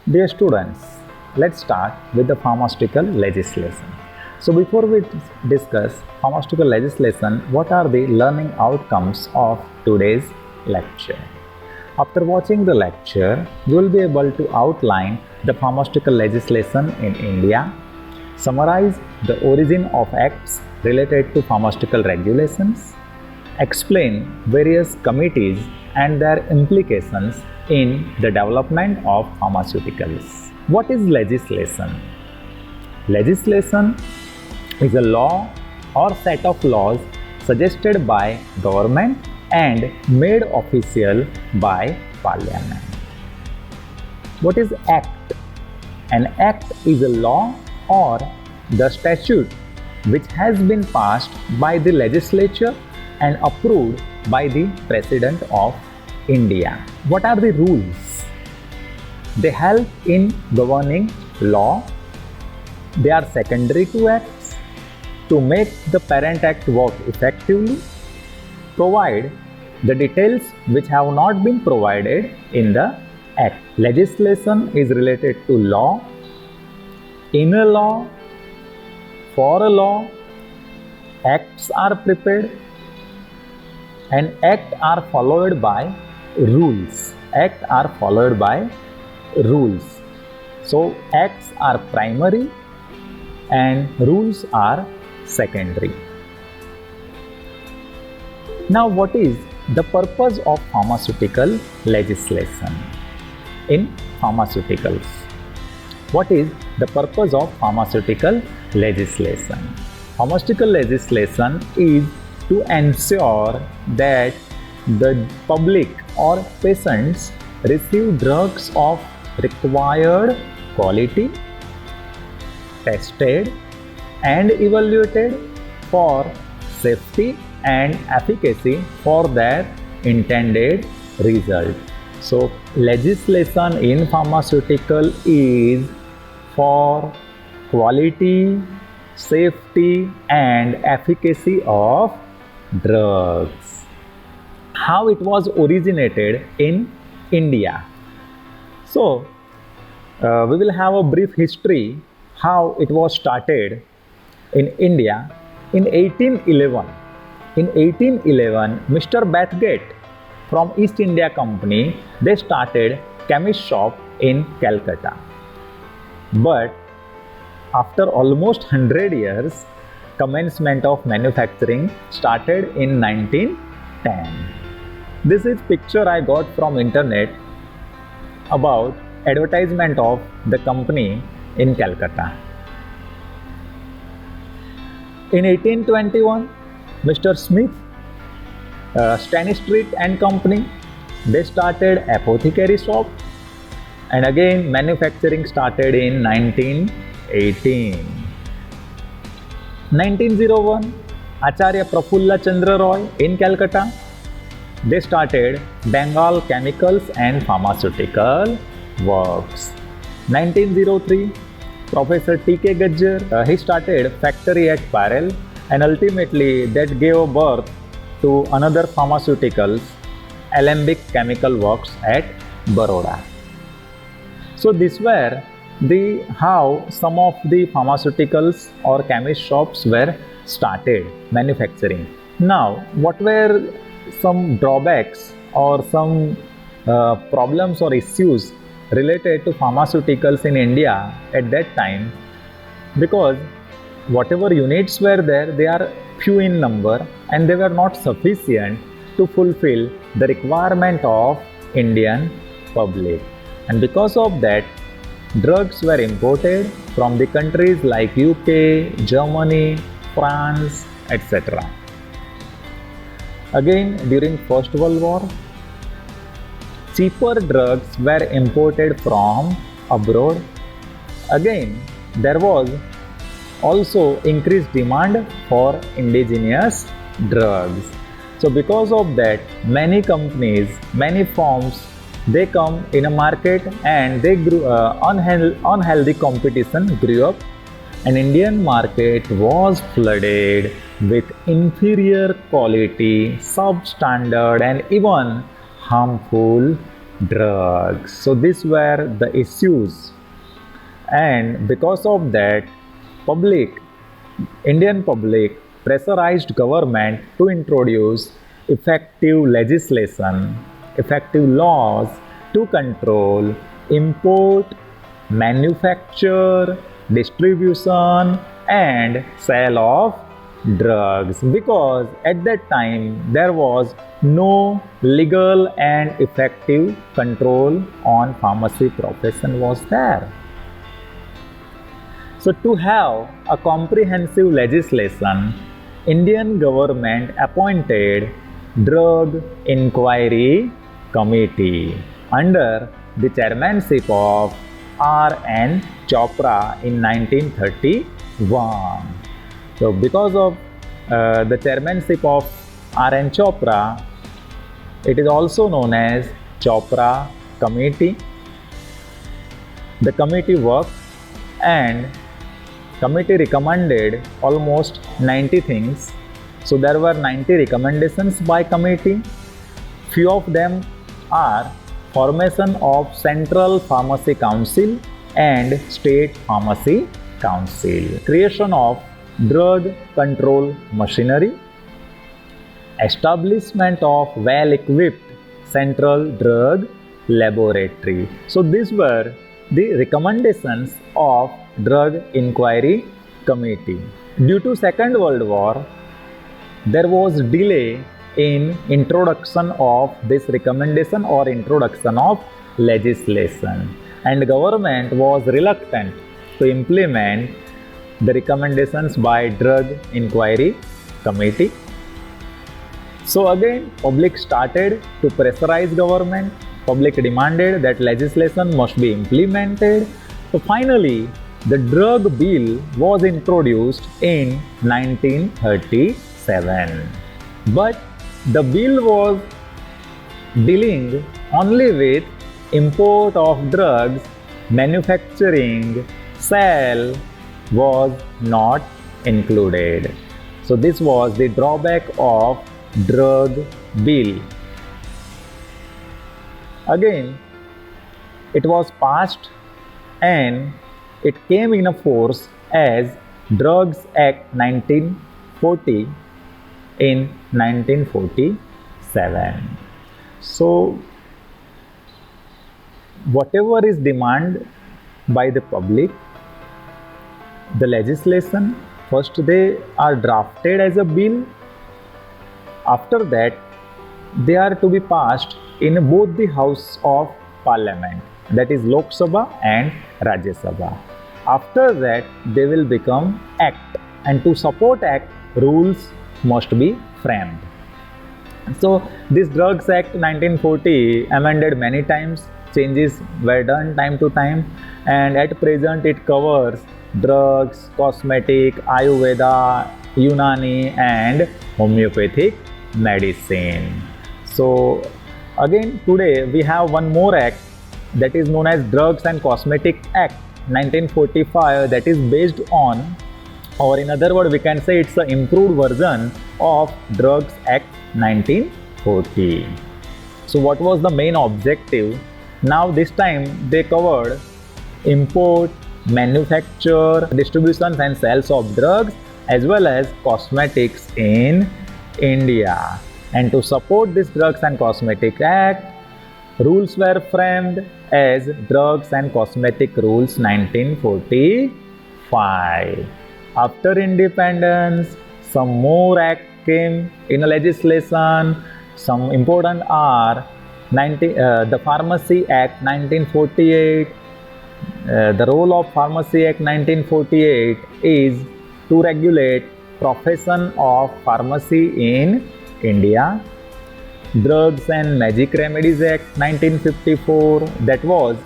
Dear students, let's start with the pharmaceutical legislation. So before we discuss pharmaceutical legislation, what are the learning outcomes of today's lecture? After watching the lecture, you will be able to outline the pharmaceutical legislation in India, summarize the origin of acts related to pharmaceutical regulations, explain various committees and their implications in the development of pharmaceuticals. What is legislation? Legislation is a law or set of laws suggested by government and made official by parliament. What is act? An act is a law or the statute which has been passed by the legislature and approved by the President of India. What are the rules? They help in governing law. They are secondary to acts to make the parent act work effectively, provide the details which have not been provided in the act. Legislation is related to law, in a law, for a law. Acts are prepared and act are followed by rules. Act are followed by rules. So acts are primary and rules are secondary. Now what is the purpose of pharmaceutical legislation in pharmaceuticals? What is the purpose of pharmaceutical legislation? Pharmaceutical legislation is to ensure that the public or patients receive drugs of required quality, tested and evaluated for safety and efficacy for their intended result. So legislation in pharmaceutical is for quality, safety and efficacy of drugs. How it was originated in India. So we will have a brief history how it was started in India in 1811. In 1811, Mr. Bathgate from East India Company, they started chemist shop in Calcutta. But after almost 100 years, commencement of manufacturing started in 1910. This is picture I got from internet about advertisement of the company in Calcutta. In 1821, Mr. Smith, Stanistreet and Company, they started apothecary shop, and again manufacturing started in 1918. 1901, Acharya Prafulla Chandra Roy in Calcutta, they started Bengal Chemicals and Pharmaceutical Works. 1903, Professor T.K. Gajjar, he started factory at Parel, and ultimately that gave birth to another pharmaceuticals, Alembic Chemical Works at Baroda. So these were the how some of the pharmaceuticals or chemist shops were started manufacturing. Now, what were some drawbacks or some problems or issues related to pharmaceuticals in India at that time? Because whatever units were there, they are few in number and they were not sufficient to fulfill the requirement of Indian public. And because of that, drugs were imported from the countries like UK, Germany, France, etc. Again, during First World War, cheaper drugs were imported from abroad. Again, there was also increased demand for indigenous drugs. So because of that, many companies, many firms, they come in a market and they grew unhealthy competition grew up, and Indian market was flooded with inferior quality, substandard and even harmful drugs. So these were the issues, and because of that, Indian public pressurized government to introduce effective legislation, effective laws to control import, manufacture, distribution and sale of drugs, because at that time there was no legal and effective control on pharmacy profession was there. So to have a comprehensive legislation, Indian government appointed Drug Inquiry Committee under the chairmanship of R.N. Chopra in 1931. So because of the chairmanship of R.N. Chopra, it is also known as Chopra Committee. The committee worked and committee recommended almost 90 things. So there were 90 recommendations by committee. Few of them are formation of Central Pharmacy Council and State Pharmacy Council, creation of drug control machinery, establishment of well-equipped Central Drug Laboratory. So these were the recommendations of Drug Inquiry Committee. Due to Second World War, there was delay in introduction of this recommendation or introduction of legislation, and government was reluctant to implement the recommendations by Drug Inquiry Committee. So again, public started to pressurize government. Public demanded that legislation must be implemented. So finally, the drug bill was introduced in 1937. But the bill was dealing only with import of drugs, manufacturing, sale was not included. So this was the drawback of drug bill. Again, it was passed and it came in a force as Drugs Act 1940 in 1947. So whatever is demanded by the public, the legislation, first they are drafted as a bill. After that, they are to be passed in both the House of Parliament, that is Lok Sabha and Rajya Sabha. After that, they will become Act, and to support Act, rules must be framed. So this Drugs Act 1940 amended many times, changes were done time to time, and at present it covers drugs, cosmetic, Ayurveda, Unani and homeopathic medicine. So again today we have one more act that is known as Drugs and Cosmetic Act 1945, that is based on, or in other words we can say it's an improved version of Drugs Act 1940. So what was the main objective? Now this time they covered import, manufacture, distribution and sales of drugs as well as cosmetics in India. And to support this Drugs and Cosmetic Act, rules were framed as Drugs and Cosmetic Rules 1945. After independence, some more act came in a legislation. Some important are the Pharmacy Act 1948. The role of Pharmacy Act 1948 is to regulate profession of pharmacy in India. Drugs and Magic Remedies Act 1954, that was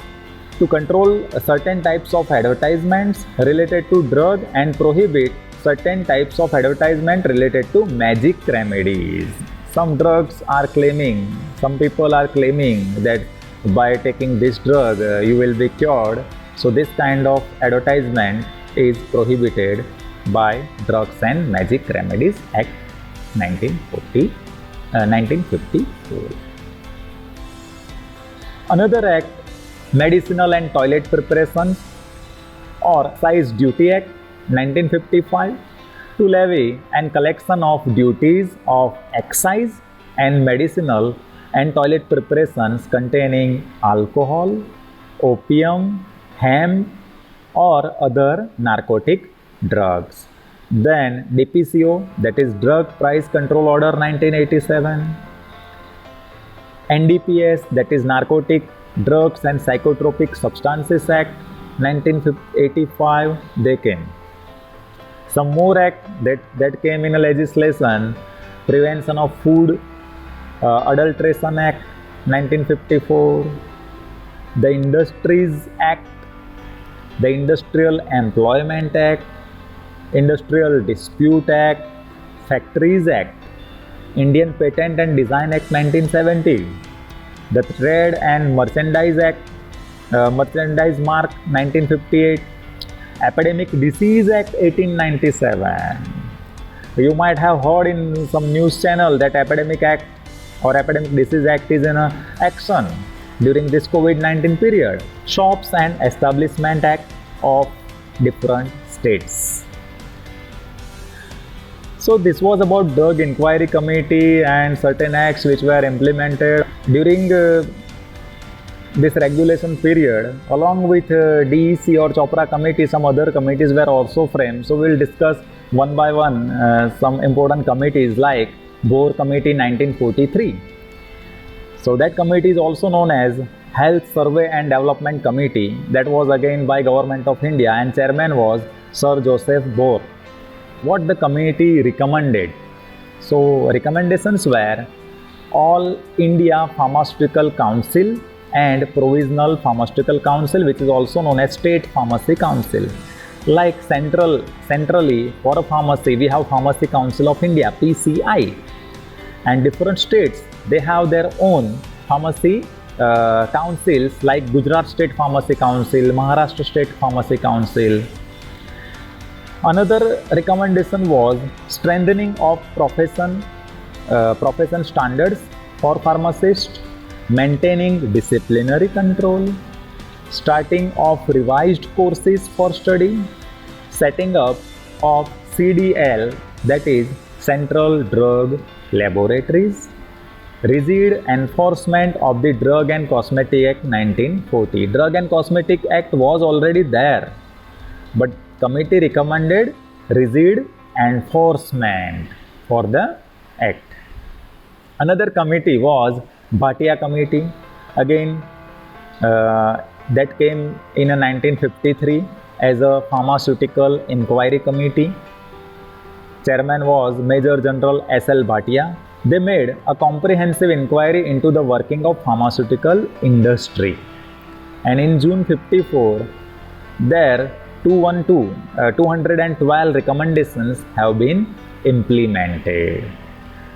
to control certain types of advertisements related to drug and prohibit certain types of advertisement related to magic remedies. Some drugs are claiming, some people are claiming that by taking this drug you will be cured. So this kind of advertisement is prohibited by Drugs and Magic Remedies Act 1954. Another act, Medicinal and Toilet Preparations or Excise Duty Act 1955, to levy and collection of duties of excise and medicinal and toilet preparations containing alcohol, opium, hemp or other narcotic drugs. Then DPCO, that is Drug Price Control Order 1987, NDPS, that is Narcotic Drugs and Psychotropic Substances Act 1985, they came. Some more act that came in a legislation, Prevention of Food Adulteration Act 1954, the Industries Act, the Industrial Employment Act, Industrial Dispute Act, Factories Act, Indian Patent and Design Act 1970, the Trade and Merchandise Act, Merchandise Mark 1958, Epidemic Disease Act 1897. You might have heard in some news channel that Epidemic Act or Epidemic Disease Act is in action during this COVID-19 period. Shops and Establishment Act of different states. So this was about Drug Inquiry Committee and certain acts which were implemented during this regulation period. Along with DEC or Chopra Committee, some other committees were also framed. So we'll discuss one by one some important committees like Bohr Committee 1943. So that committee is also known as Health Survey and Development Committee. That was again by Government of India and chairman was Sir Joseph Bohr. What the committee recommended? So recommendations were All India Pharmaceutical Council and Provisional Pharmaceutical Council, which is also known as State Pharmacy Council. Like centrally for a pharmacy, we have Pharmacy Council of India, PCI, and different states, they have their own pharmacy councils like Gujarat State Pharmacy Council, Maharashtra State Pharmacy Council. Another recommendation was strengthening of profession standards for pharmacists, maintaining disciplinary control, starting of revised courses for study, setting up of CDL, that is Central Drug Laboratories, rigid enforcement of the Drug and Cosmetic Act 1940. Drug and Cosmetic Act was already there, but committee recommended rigid enforcement for the act. Another committee was Bhatia Committee. Again, that came in 1953 as a Pharmaceutical Inquiry Committee. Chairman was Major General S.L. Bhatia. They made a comprehensive inquiry into the working of pharmaceutical industry. And in June 54, their 212 recommendations have been implemented.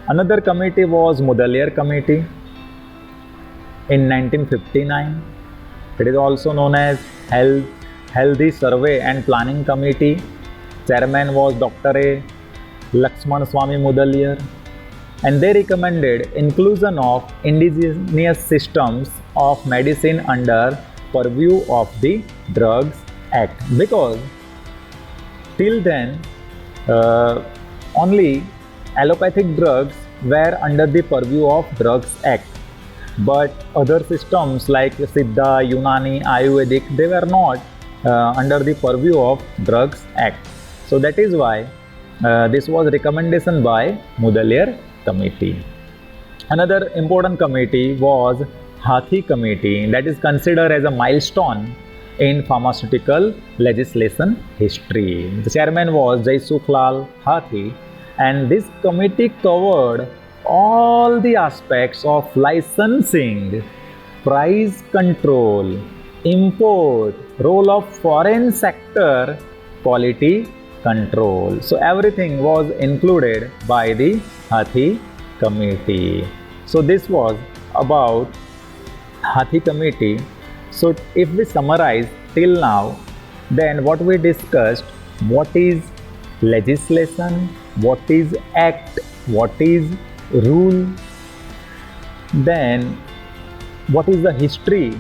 Another committee was Mudaliar Committee in 1959. It is also known as Healthy Survey and Planning Committee. Chairman was Dr. A. Lakshman Swami Mudaliar. And they recommended inclusion of indigenous systems of medicine under purview of the Drugs Act, because till then only allopathic drugs were under the purview of Drugs Act, but other systems like Siddha, Unani, Ayurvedic, they were not under the purview of Drugs Act. So that is why this was recommendation by Mudaliar Committee. Another important committee was Hathi Committee, that is considered as a milestone in pharmaceutical legislation history. The chairman was Jaisukhlal Hathi, and this committee covered all the aspects of licensing, price control, import, role of foreign sector, quality control. So everything was included by the Hathi Committee. So this was about Hathi Committee. So if we summarize till now, then what we discussed, what is legislation, what is act, what is rule, then what is the history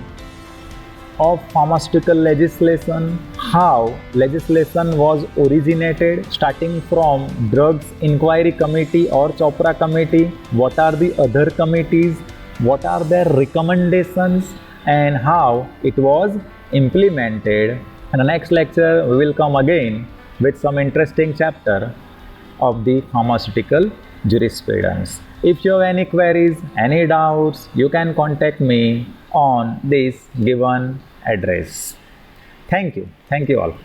of pharmaceutical legislation, how legislation was originated, starting from Drugs Inquiry Committee or Chopra Committee, what are the other committees, what are their recommendations, and how it was implemented. In the next lecture, we will come again with some interesting chapter of the pharmaceutical jurisprudence. If you have any queries, any doubts, you can contact me on this given address. Thank you. Thank you all.